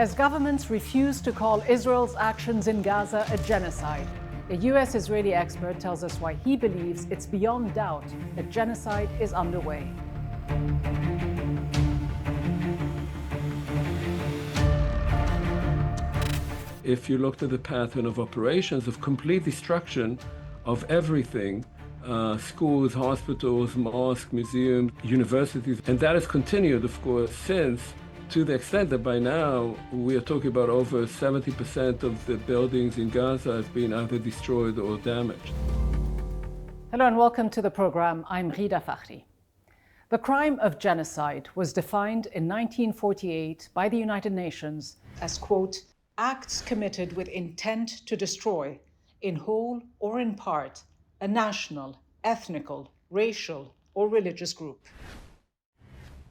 as governments refuse to call Israel's actions in Gaza a genocide. A US-Israeli expert tells us why he believes it's beyond doubt that genocide is underway. If you looked at the pattern of operations of complete destruction of everything, schools, hospitals, mosques, museums, universities, and that has continued, of course, since, to the extent that by now we are talking about over 70% of the buildings in Gaza have been either destroyed or damaged. Hello and welcome to the program. I'm Rida Fakhri. The crime of genocide was defined in 1948 by the United Nations as, quote, acts committed with intent to destroy, in whole or in part, a national, ethnical, racial, or religious group.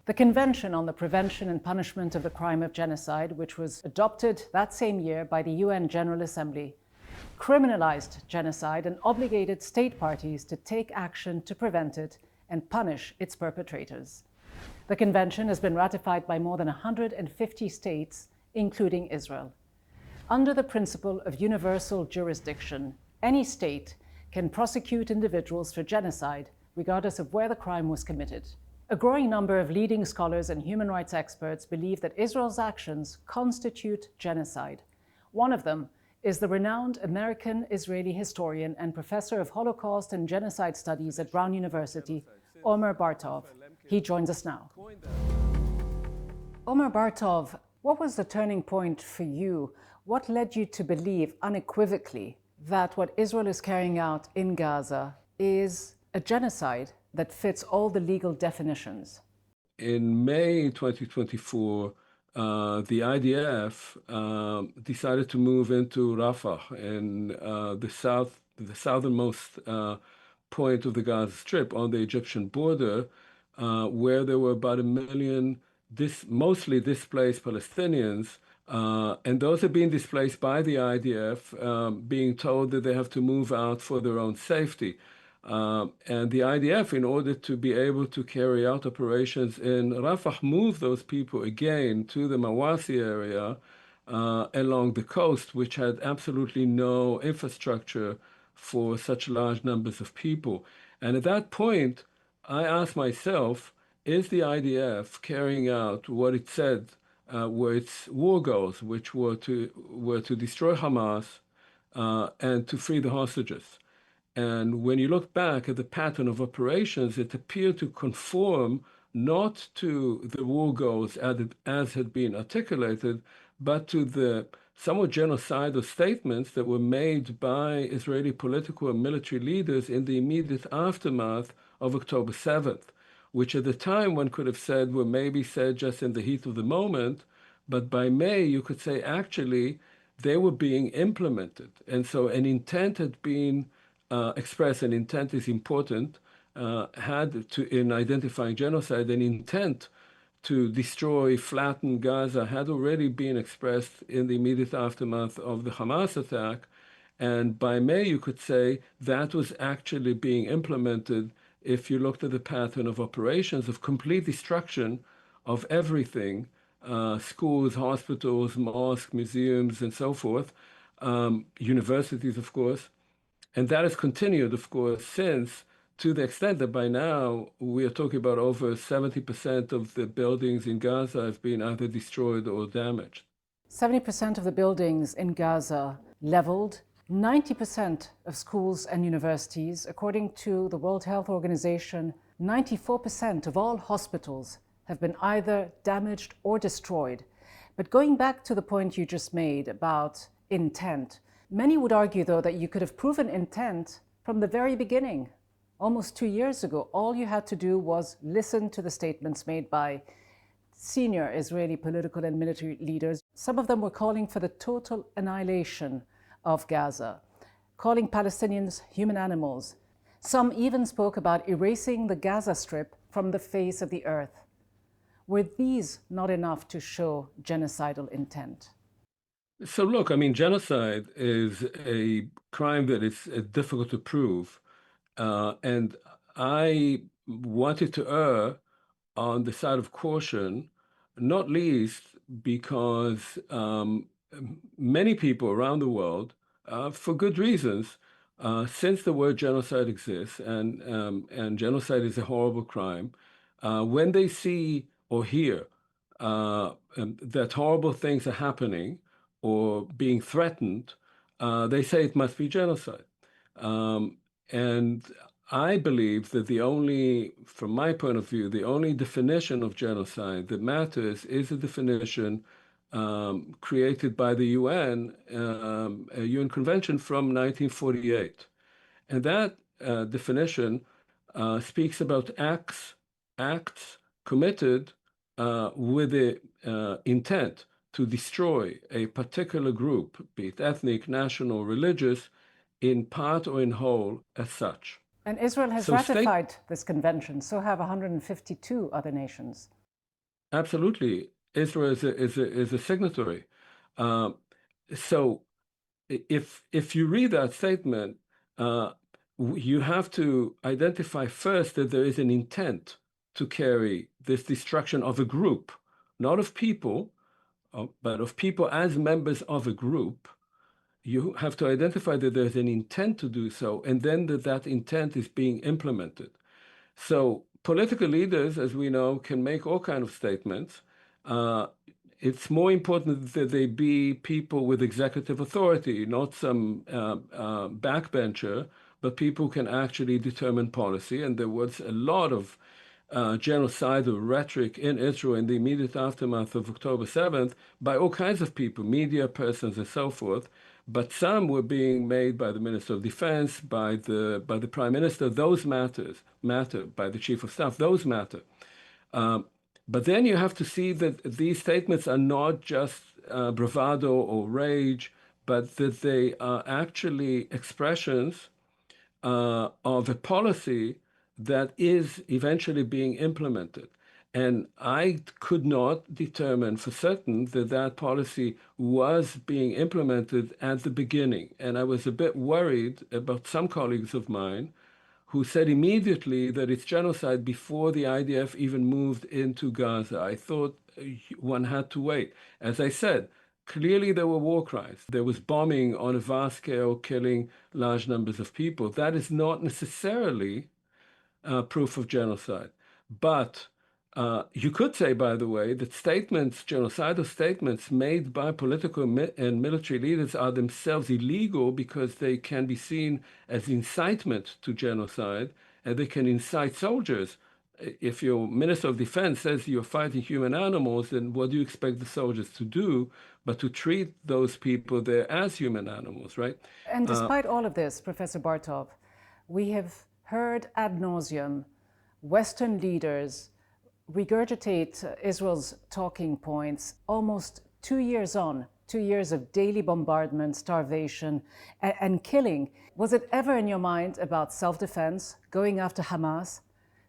The Convention on the Prevention and Punishment of the Crime of Genocide, which was adopted that same year by the UN General Assembly, criminalized genocide and obligated state parties to take action to prevent it and punish its perpetrators. The convention has been ratified by more than 150 states, including Israel. Under the principle of universal jurisdiction, any state can prosecute individuals for genocide, regardless of where the crime was committed. A growing number of leading scholars and human rights experts believe that Israel's actions constitute genocide. One of them is the renowned American-Israeli historian and professor of Holocaust and Genocide Studies at Brown University, Omer Bartov. He joins us now. Omer Bartov, what was the turning point for you? What led you to believe unequivocally that what Israel is carrying out in Gaza is a genocide that fits all the legal definitions? In May 2024, the IDF decided to move into Rafah in the southernmost point of the Gaza Strip on the Egyptian border, where there were about 1 million mostly displaced Palestinians. And those are being displaced by the IDF, being told that they have to move out for their own safety. And the IDF, in order to be able to carry out operations in Rafah, moved those people again to the Mawasi area along the coast, which had absolutely no infrastructure for such large numbers of people. And at that point, I asked myself, is the IDF carrying out what it said were its war goals, which were to destroy Hamas and to free the hostages? And when you look back at the pattern of operations, it appeared to conform not to the war goals as had been articulated, but to the somewhat genocidal statements that were made by Israeli political and military leaders in the immediate aftermath of October 7th, which at the time one could have said were maybe said just in the heat of the moment, but by May you could say actually they were being implemented. And so an intent had been expressed, and intent is important, in identifying genocide, an intent to destroy, flatten Gaza had already been expressed in the immediate aftermath of the Hamas attack. And by May, you could say that was actually being implemented if you looked at the pattern of operations of complete destruction of everything, schools, hospitals, mosques, museums, and so forth, universities, of course. And that has continued, of course, since, to the extent that by now we are talking about over 70% of the buildings in Gaza have been either destroyed or damaged. 70% of the buildings in Gaza leveled, 90% of schools and universities. According to the World Health Organization, 94% of all hospitals have been either damaged or destroyed. But going back to the point you just made about intent, many would argue, though, that you could have proven intent from the very beginning. Almost 2 years ago, all you had to do was listen to the statements made by senior Israeli political and military leaders. Some of them were calling for the total annihilation of Gaza, calling Palestinians human animals. Some even spoke about erasing the Gaza Strip from the face of the earth. Were these not enough to show genocidal intent? So look, I mean, genocide is a crime that is difficult to prove. And I wanted to err on the side of caution, not least because many people around the world, for good reasons, since the word genocide exists and genocide is a horrible crime, when they see or hear that horrible things are happening or being threatened, they say it must be genocide. Um, and I believe that from my point of view, the only definition of genocide that matters is a definition created by the UN, a UN convention from 1948. And that definition speaks about acts committed with the intent to destroy a particular group, be it ethnic, national, religious, in part or in whole as such. And Israel has So ratified this convention, so have 152 other nations. absolutely, Israel is a signatory. Um, so if you read that statement, you have to identify first that there is an intent to carry this destruction of a group, not of people, but of people as members of a group. You have to identify that there's an intent to do so, and then that intent is being implemented. So political leaders, as we know, can make all kinds of statements. It's more important that they be people with executive authority, not some backbencher, but people who can actually determine policy. And there was a lot of genocidal rhetoric in Israel in the immediate aftermath of October 7th by all kinds of people, media persons, and so forth. But some were being made by the Minister of Defense, by the Prime Minister. Those matter. By the Chief of Staff. Those matter. But then you have to see that these statements are not just bravado or rage, but that they are actually expressions of a policy that is eventually being implemented. And I could not determine for certain that that policy was being implemented at the beginning. And I was a bit worried about some colleagues of mine who said immediately that it's genocide before the IDF even moved into Gaza. I thought one had to wait. As I said, clearly there were war crimes. There was bombing on a vast scale, killing large numbers of people. That is not necessarily proof of genocide. But you could say, by the way, that genocidal statements made by political and military leaders are themselves illegal because they can be seen as incitement to genocide, and they can incite soldiers. If your Minister of Defense says you're fighting human animals, then what do you expect the soldiers to do but to treat those people there as human animals, right? And despite all of this, Professor Bartov, we have heard ad nauseum Western leaders regurgitate Israel's talking points almost 2 years on, 2 years of daily bombardment, starvation, and killing. Was it ever in your mind about self-defense, going after Hamas,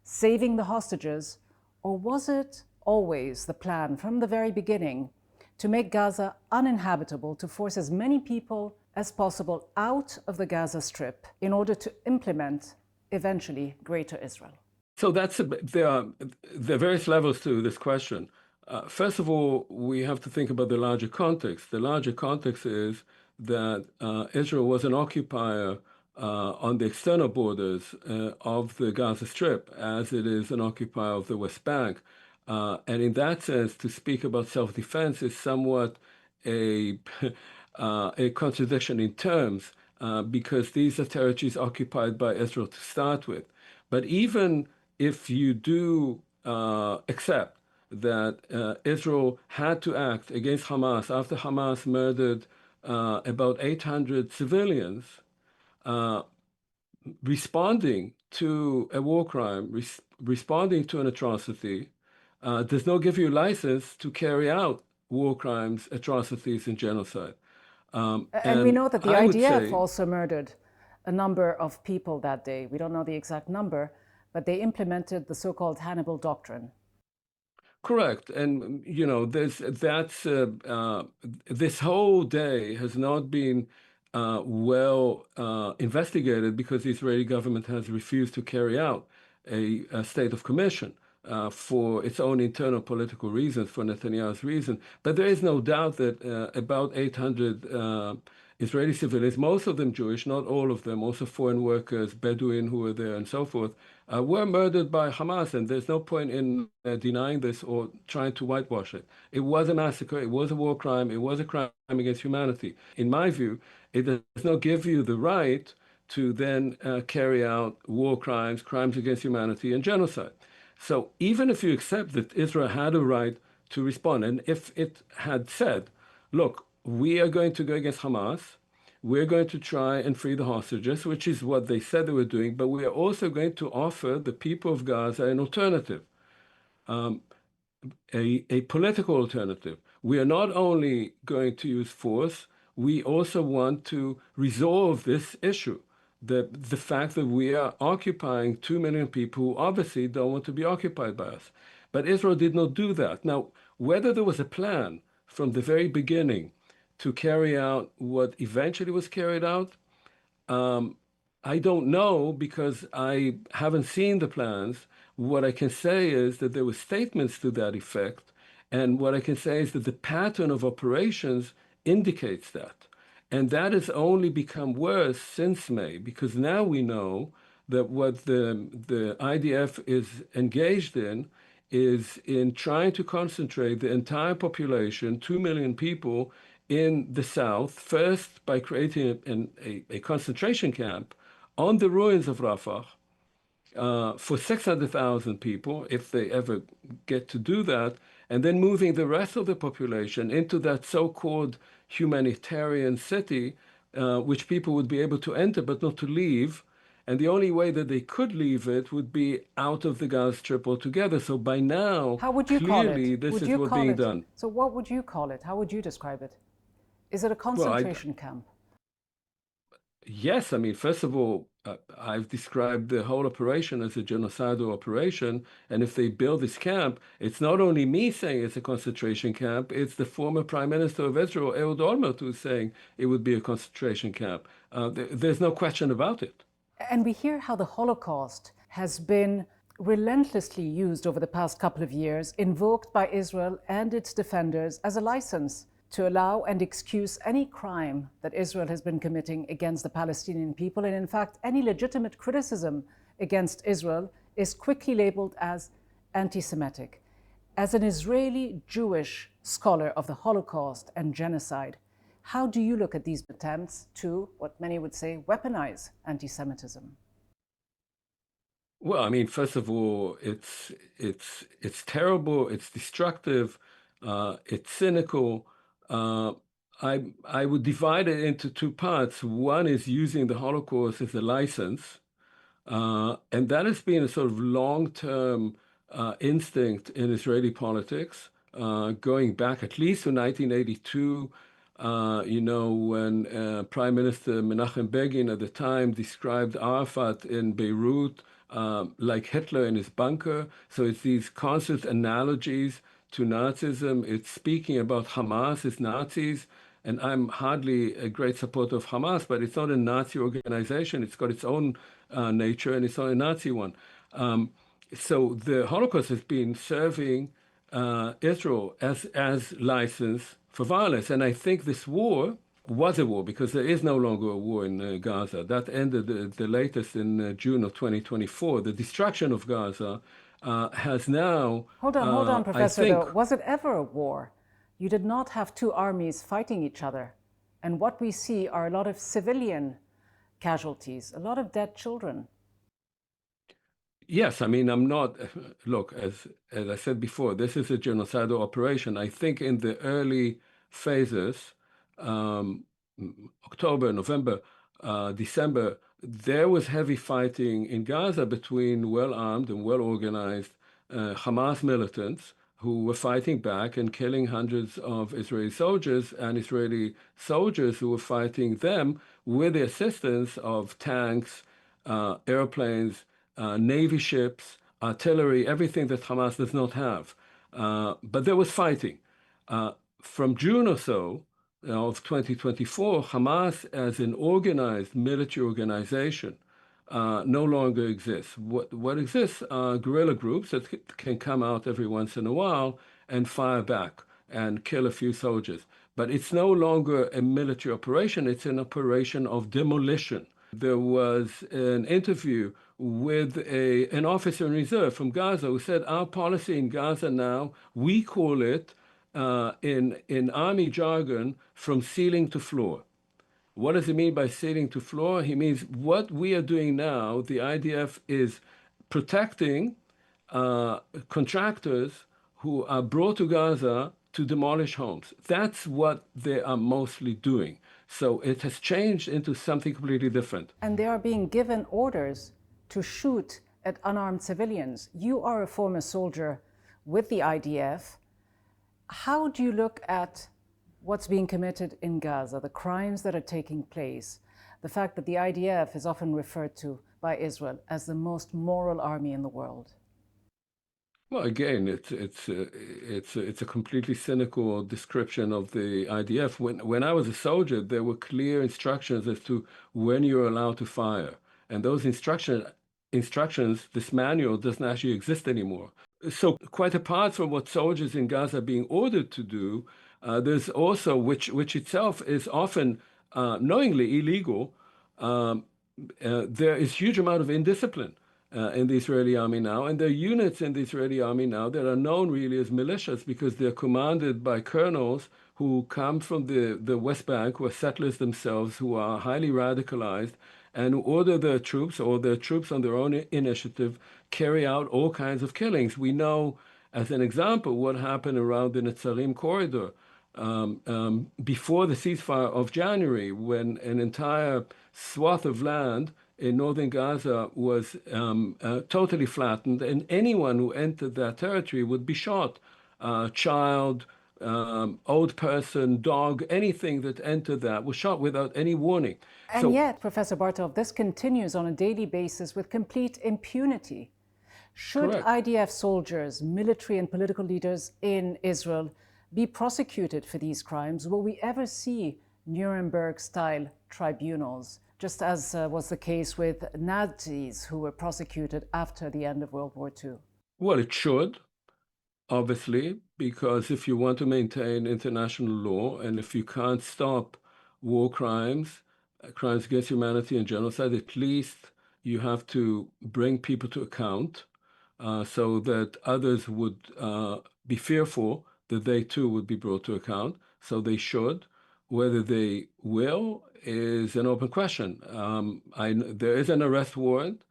saving the hostages, or was it always the plan from the very beginning to make Gaza uninhabitable, to force as many people as possible out of the Gaza Strip in order to implement eventually Greater Israel? So there are various levels to this question. First of all, we have to think about the larger context. The larger context is that Israel was an occupier on the external borders of the Gaza Strip, as it is an occupier of the West Bank. And in that sense, to speak about self-defense is somewhat a contradiction in terms, because these are territories occupied by Israel to start with. But even if you do accept that Israel had to act against Hamas after Hamas murdered about 800 civilians, responding to a war crime, responding to an atrocity, does not give you license to carry out war crimes, atrocities, and genocide. And we know that the IDF also murdered a number of people that day. We don't know the exact number, but they implemented the so-called Hannibal Doctrine. Correct. And, this whole day has not been well investigated because the Israeli government has refused to carry out a state of commission. for its own internal political reasons, for Netanyahu's reason. But there is no doubt that about 800 Israeli civilians, most of them Jewish, not all of them, also foreign workers, Bedouin who were there and so forth, were murdered by Hamas. And there's no point in denying this or trying to whitewash it. It was a massacre. It was a war crime. It was a crime against humanity. In my view, it does not give you the right to then carry out war crimes, crimes against humanity, and genocide. So even if you accept that Israel had a right to respond, and if it had said, look, we are going to go against Hamas, we're going to try and free the hostages, which is what they said they were doing, but we are also going to offer the people of Gaza an alternative, a political alternative. We are not only going to use force, we also want to resolve this issue. The fact that we are occupying 2 million people who obviously don't want to be occupied by us. But Israel did not do that. Now, whether there was a plan from the very beginning to carry out what eventually was carried out, I don't know because I haven't seen the plans. What I can say is that there were statements to that effect, and what I can say is that the pattern of operations indicates that. And that has only become worse since May, because now we know that what the IDF is engaged in is in trying to concentrate the entire population, 2 million people, in the south, first by creating a concentration camp on the ruins of Rafah for 600,000 people, if they ever get to do that, and then moving the rest of the population into that so-called humanitarian city, which people would be able to enter but not to leave. And the only way that they could leave it would be out of the Gaza Strip altogether. So by now, How would you call clearly, it? this Would is you what's call being it? done. So what would you call it? How would you describe it? Is it a Well, concentration camp? yes, I mean, first of all, I've described the whole operation as a genocidal operation. And if they build this camp, it's not only me saying it's a concentration camp, it's the former Prime Minister of Israel, Ehud Olmert, who's saying it would be a concentration camp. There's no question about it. And we hear how the Holocaust has been relentlessly used over the past couple of years, invoked by Israel and its defenders as a license to allow and excuse any crime that Israel has been committing against the Palestinian people. And in fact, any legitimate criticism against Israel is quickly labeled as anti-Semitic. As an Israeli Jewish scholar of the Holocaust and genocide, how do you look at these attempts to, what many would say, weaponize anti-Semitism? Well, I mean, first of all, it's terrible, it's destructive, it's cynical. I would divide it into two parts. One is using the Holocaust as a license, and that has been a sort of long-term instinct in Israeli politics, going back at least to 1982. When Prime Minister Menachem Begin at the time described Arafat in Beirut like Hitler in his bunker. So it's these constant analogies to Nazism. It's speaking about Hamas as Nazis. And I'm hardly a great supporter of Hamas, but it's not a Nazi organization. It's got its own nature, and it's not a Nazi one. So the Holocaust has been serving Israel as license for violence. And I think this war was a war because there is no longer a war in Gaza. That ended the latest in June of 2024. The destruction of Gaza has now, Hold on, I Professor, think, though. Was it ever a war? You did not have two armies fighting each other. And what we see are a lot of civilian casualties, a lot of dead children. yes, I mean, I'm not, look, as I said before, this is a genocidal operation. I think in the early phases, um, October, November, December, there was heavy fighting in Gaza between well-armed and well-organized Hamas militants who were fighting back and killing hundreds of Israeli soldiers, and Israeli soldiers who were fighting them with the assistance of tanks, airplanes, Navy ships, artillery, everything that Hamas does not have. But there was fighting. From June or so of 2024, Hamas, as an organized military organization, no longer exists. What exists are guerrilla groups that can come out every once in a while and fire back and kill a few soldiers. But it's no longer a military operation, it's an operation of demolition. There was an interview with an officer in reserve from Gaza who said, our policy in Gaza now, we call it in army jargon, from ceiling to floor. What does he mean by ceiling to floor? He means what we are doing now, the IDF is protecting contractors who are brought to Gaza to demolish homes. That's what they are mostly doing. So it has changed into something completely different. And they are being given orders to shoot at unarmed civilians. You are a former soldier with the IDF. How do you look at what's being committed in Gaza, the crimes that are taking place, the fact that the IDF is often referred to by Israel as the most moral army in the world? Well, again, it's a completely cynical description of the IDF. When I was a soldier, there were clear instructions as to when you're allowed to fire, and those instructions, this manual doesn't actually exist anymore. So, quite apart from what soldiers in Gaza are being ordered to do, there's also, which itself is often knowingly illegal, there is huge amount of indiscipline in the Israeli army now, and there are units in the Israeli army now that are known really as militias because they're commanded by colonels who come from the West Bank, who are settlers themselves, who are highly radicalized, and who order their troops or their troops on their own initiative carry out all kinds of killings. We know, as an example, what happened around the Netzarim corridor before the ceasefire of January, when an entire swath of land in northern Gaza was totally flattened, and anyone who entered that territory would be shot. Child, old person, dog, anything that entered that was shot without any warning. And yet, Professor Bartov, this continues on a daily basis with complete impunity. Should Correct. IDF soldiers, military and political leaders in Israel be prosecuted for these crimes? Will we ever see Nuremberg-style tribunals, just as was the case with Nazis who were prosecuted after the end of World War II? Well, it should, obviously, because if you want to maintain international law and if you can't stop war crimes, crimes against humanity and genocide, at least you have to bring people to account so that others would be fearful that they too would be brought to account. So they should. Whether they will is an open question. There is an arrest warrant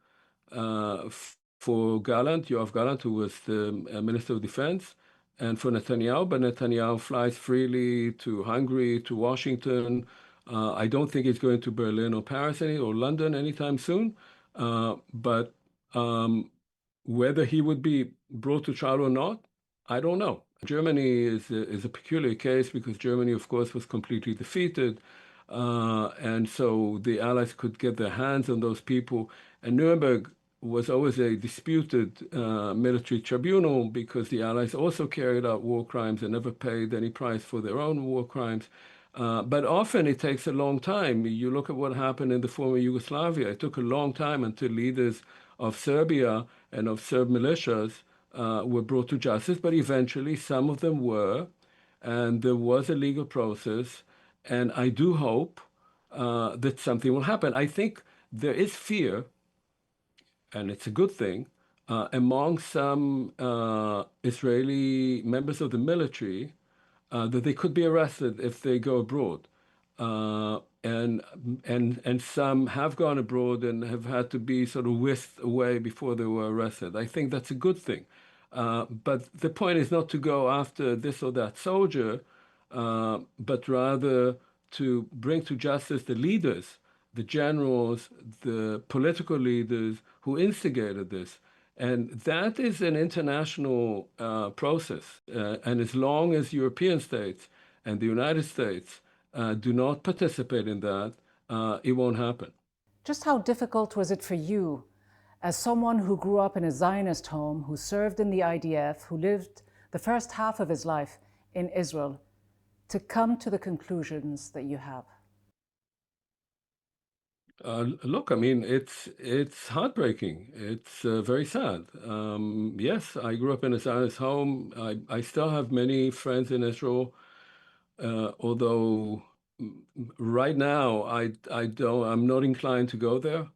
for Gallant, Yoav Gallant, who was the Minister of Defense, and for Netanyahu, but Netanyahu flies freely to Hungary, to Washington. I don't think he's going to Berlin or Paris or London anytime soon. But whether he would be brought to trial or not, I don't know. Germany is a peculiar case because Germany, of course, was completely defeated. And so the Allies could get their hands on those people. And Nuremberg was always a disputed military tribunal because the Allies also carried out war crimes and never paid any price for their own war crimes. But often it takes a long time. You look at what happened in the former Yugoslavia. It took a long time until leaders of Serbia and of Serb militias were brought to justice, but eventually some of them were, and there was a legal process. And I do hope that something will happen. I think there is fear, and it's a good thing, among some Israeli members of the military that they could be arrested if they go abroad. And some have gone abroad and have had to be sort of whisked away before they were arrested. I think that's a good thing. But the point is not to go after this or that soldier, but rather to bring to justice the leaders, the generals, the political leaders who instigated this. And that is an international process. And as long as European states and the United States do not participate in that, it won't happen. Just how difficult was it for you, as someone who grew up in a Zionist home, who served in the IDF, who lived the first half of his life in Israel, to come to the conclusions that you have? Look, I mean, it's heartbreaking. It's very sad. Yes, I grew up in a Zionist home. I still have many friends in Israel, although right now I'm not inclined to go there.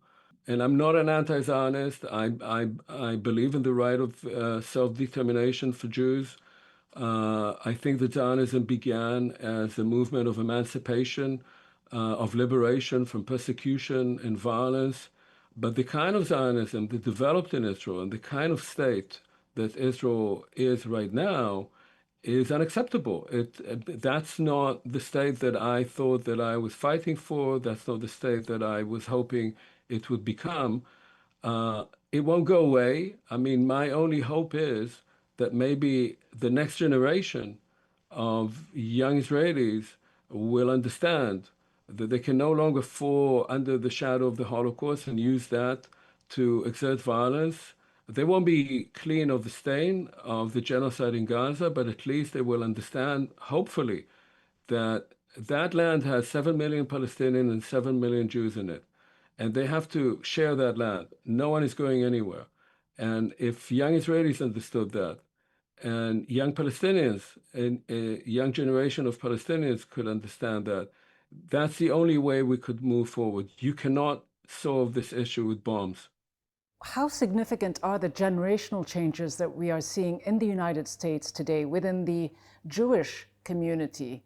And I'm not an anti-Zionist. I believe in the right of self-determination for Jews. I think that Zionism began as a movement of emancipation, of liberation from persecution and violence. But the kind of Zionism that developed in Israel and the kind of state that Israel is right now is unacceptable. That's not the state that I thought that I was fighting for. That's not the state that I was hoping it would become. It won't go away. I mean, my only hope is that maybe the next generation of young Israelis will understand that they can no longer fall under the shadow of the Holocaust and use that to exert violence. They won't be clean of the stain of the genocide in Gaza, but at least they will understand, hopefully, that that land has 7 million Palestinians and 7 million Jews in it. And they have to share that land. No one is going anywhere. And if young Israelis understood that, and young Palestinians and a young generation of Palestinians could understand that, that's the only way we could move forward. You cannot solve this issue with bombs. How significant are the generational changes that we are seeing in the United States today within the Jewish community?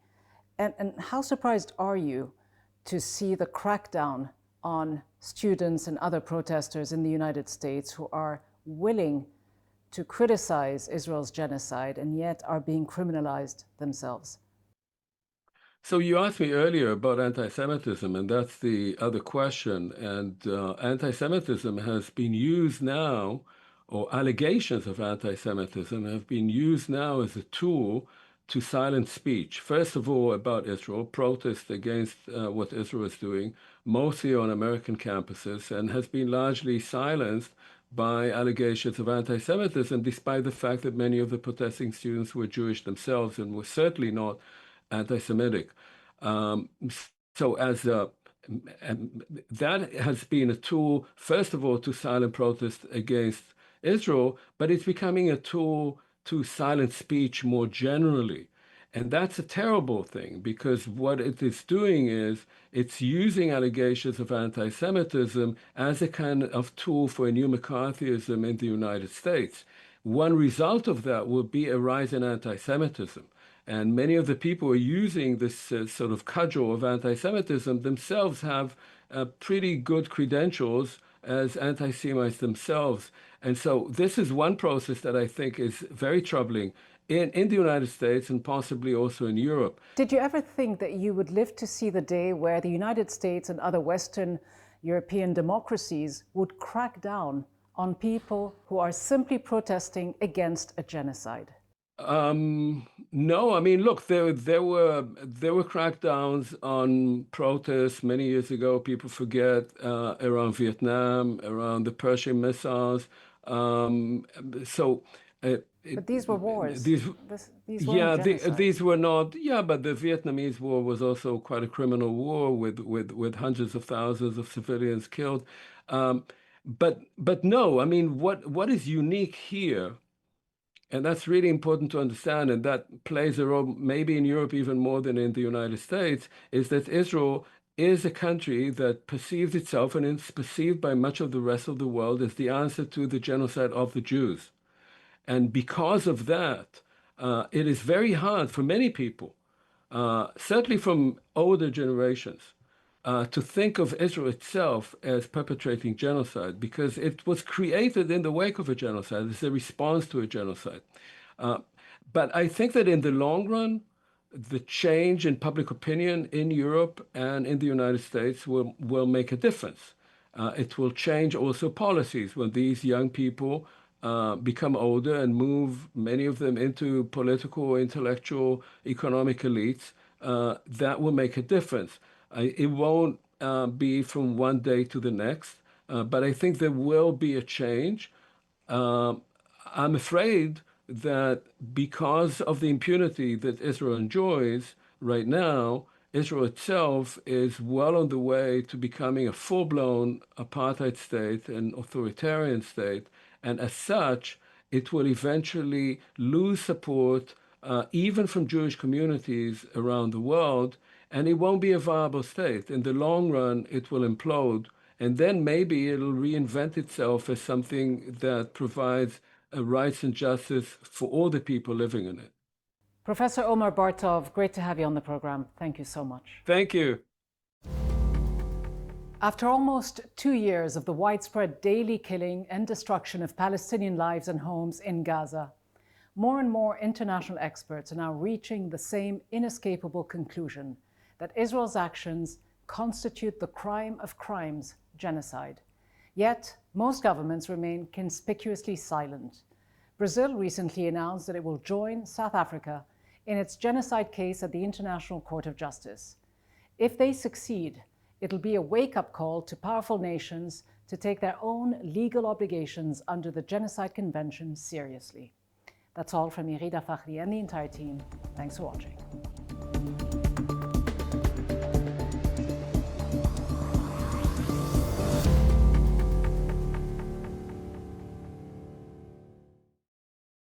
And how surprised are you to see the crackdown on students and other protesters in the United States who are willing to criticize Israel's genocide and yet are being criminalized themselves? So you asked me earlier about anti-Semitism, and that's the other question. And anti-Semitism has been used now, or allegations of anti-Semitism have been used now as a tool to silence speech. First of all, about Israel, protest against what Israel is doing, mostly on American campuses, and has been largely silenced by allegations of anti-Semitism, despite the fact that many of the protesting students were Jewish themselves and were certainly not anti-Semitic. Um, so as that has been a tool, first of all, to silence protest against Israel, but it's becoming a tool to silence speech more generally. And that's a terrible thing because what it is doing is it's using allegations of anti-Semitism as a kind of tool for a new McCarthyism in the United States. One result of that will be a rise in anti-Semitism. And many of the people who are using this sort of cudgel of anti-Semitism themselves have pretty good credentials as anti-Semites themselves. And so this is one process that I think is very troubling in the United States and possibly also in Europe. Did you ever think that you would live to see the day where the United States and other Western European democracies would crack down on people who are simply protesting against a genocide? No, I mean, look, there were crackdowns on protests many years ago. People forget around Vietnam, around the Pershing missiles. Um, so uh, But these were wars. these, These weren't yeah, genocides. these were not. Yeah, but the Vietnamese War was also quite a criminal war with hundreds of thousands of civilians killed. Um, but no, I mean, what is unique here? And that's really important to understand, and that plays a role maybe in Europe even more than in the United States, is that Israel is a country that perceives itself and is perceived by much of the rest of the world as the answer to the genocide of the Jews. And because of that, it is very hard for many people, certainly from older generations, to think of Israel itself as perpetrating genocide because it was created in the wake of a genocide. It's a response to a genocide. Uh, but I think that in the long run, the change in public opinion in Europe and in the United States will make a difference. It will change also policies when these young people become older and move, many of them, into political, intellectual, economic elites. That will make a difference. It won't be from one day to the next, but I think there will be a change. Um, I'm afraid that because of the impunity that Israel enjoys right now, Israel itself is well on the way to becoming a full-blown apartheid state, an authoritarian state, and as such, it will eventually lose support even from Jewish communities around the world, and it won't be a viable state. In the long run, it will implode, and then maybe it'll reinvent itself as something that provides rights and justice for all the people living in it. Professor Omer Bartov, great to have you on the program. Thank you so much. Thank you. After almost 2 years of the widespread daily killing and destruction of Palestinian lives and homes in Gaza, more and more international experts are now reaching the same inescapable conclusion that Israel's actions constitute the crime of crimes, genocide. Yet, most governments remain conspicuously silent. Brazil recently announced that it will join South Africa in its genocide case at the International Court of Justice. If they succeed, it'll be a wake-up call to powerful nations to take their own legal obligations under the Genocide Convention seriously. That's all from me, Rida Fakhri, and the entire team. Thanks for watching.